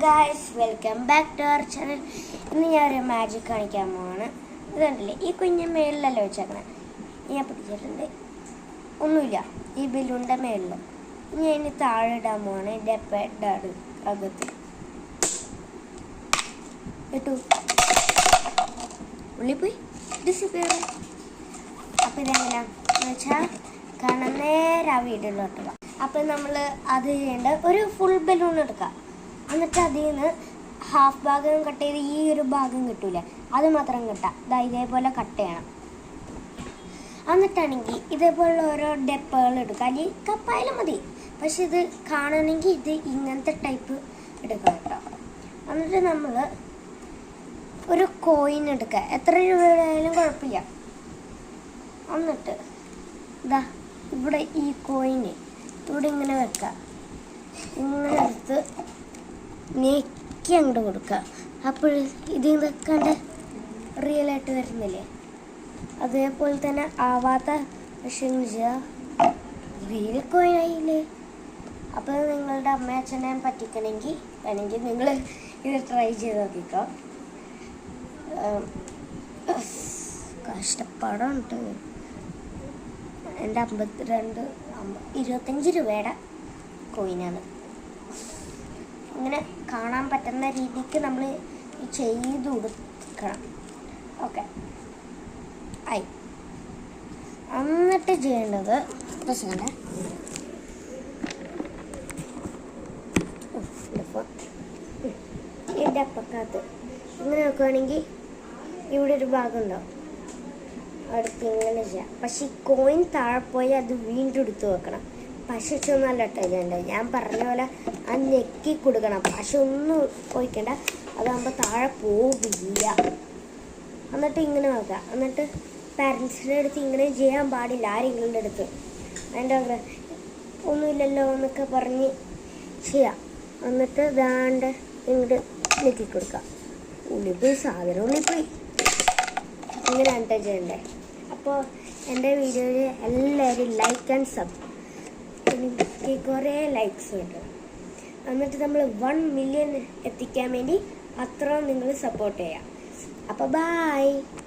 Guys, welcome back to our channel. ഇന്ന് ഞാനൊരു magic കാണിക്കാൻ പോവാണ്. ഇതുണ്ടല്ലേ, ഈ കുഞ്ഞ് മേളിലല്ലേ വെച്ചേക്കണേ. ഞാൻ പിടിച്ചിട്ടുണ്ട്, ഒന്നുമില്ല ഈ ബലൂണിൻ്റെ മേളിൽ. ഇനി അതിന് താഴെ ഇടാൻ പോവാണ്. എൻ്റെ പെഡാണ് അകത്ത് ഇട്ടു, ഉള്ളിൽ പോയി ഡിസിപ്പിയർ. അപ്പം ഇതെങ്ങനെയാണെന്ന് വെച്ചാൽ കാണാൻ നേരെ ആ വീട്ടിലോട്ട്. അപ്പം നമ്മൾ അത് ചെയ്യേണ്ട ഒരു ഫുൾ ബലൂൺ എടുക്കുക. എന്നിട്ട് അതിൽ നിന്ന് ഹാഫ് ഭാഗം കട്ട് ചെയ്ത് ഈ ഒരു ഭാഗം കിട്ടൂലേ, അത് മാത്രം കിട്ടുക. ഇതേപോലെ കട്ട് ചെയ്യണം. എന്നിട്ടാണെങ്കിൽ ഇതേപോലുള്ള ഓരോ ഡെപ്പകൾ എടുക്കുക. അല്ലെങ്കിൽ കപ്പായാലും മതി, പക്ഷെ ഇത് കാണണമെങ്കിൽ ഇത് ഇങ്ങനത്തെ ടൈപ്പ് എടുക്കാം കേട്ടോ. എന്നിട്ട് നമ്മൾ ഒരു കോയിൻ എടുക്കുക, എത്ര രൂപയുടെ ആയാലും കുഴപ്പമില്ല. എന്നിട്ട് ഇതാ ഇവിടെ ഈ കോയിന് ഇവിടെ ഇങ്ങനെ വെക്കുക. ഇങ്ങനെ എടുത്ത് നെക്കി അങ്ങോട്ട് കൊടുക്കുക. അപ്പോൾ ഇതൊക്കെ റിയലായിട്ട് വരുന്നില്ലേ, അതേപോലെ തന്നെ ആവാത്ത പക്ഷേ റിയൽ കോയിനായില്ലേ. അപ്പോൾ നിങ്ങളുടെ അമ്മ അച്ഛനെ പറ്റിക്കണമെങ്കിൽ വേണമെങ്കിൽ നിങ്ങൾ ഇത് ട്രൈ ചെയ്ത് നോക്കിക്കോ. കഷ്ടപ്പാടുണ്ട്. എൻ്റെ 25 രൂപയുടെ കോയിനാണ്. ഇങ്ങനെ കാണാൻ പറ്റുന്ന രീതിക്ക് നമ്മൾ ചെയ്ത് കൊടുക്കണം. ഓക്കെ ആയി. എന്നിട്ട് ചെയ്യേണ്ടത് പ്രശ്നമല്ല, എൻ്റെ അപ്പക്കകത്ത് ഇങ്ങനെ നോക്കുകയാണെങ്കിൽ ഇവിടെ ഒരു ഭാഗം ഉണ്ടാവും, അടുത്ത് ഇങ്ങനെ ചെയ്യാം. പക്ഷെ ഈ കോയിൻ താഴെ പോയി അത് വീണ്ടും എടുത്ത് വെക്കണം. പശച്ചൊന്നല്ല കേട്ടോ ഞാൻ പറഞ്ഞ പോലെ ആ നെക്കി കൊടുക്കണം. പശ ഒന്നും ഒഴിക്കണ്ട, അതാകുമ്പോൾ താഴെ പോവില്ല. എന്നിട്ട് ഇങ്ങനെ വെക്കുക. എന്നിട്ട് പാരൻസിൻ്റെ അടുത്ത് ഇങ്ങനെ ചെയ്യാൻ പാടില്ല, ആരെങ്കിലും അടുത്ത്. അതിൻ്റെ ഒന്നുമില്ലല്ലോ എന്നൊക്കെ പറഞ്ഞ് ചെയ്യാം. എന്നിട്ട് ദാണ്ട് ഇങ്ങോട്ട് നെക്കി കൊടുക്കുക. ഉള്ളിപ്പോയി സാധനം ഉള്ളിപ്പോയി ഇങ്ങനെയാണ് കേട്ടോ ചെയ്യണ്ടേ. അപ്പോൾ എൻ്റെ വീഡിയോയിൽ എല്ലാവരും ലൈക്ക് ആൻഡ് സബ്, എനിക്ക് കുറേ ലൈക്സ് കിട്ടണം. എന്നിട്ട് നമ്മൾ 1 മില്യൺ എത്തിക്കാൻ വേണ്ടി അത്രയും നിങ്ങൾ സപ്പോർട്ട് ചെയ്യാം. അപ്പോൾ ബൈ.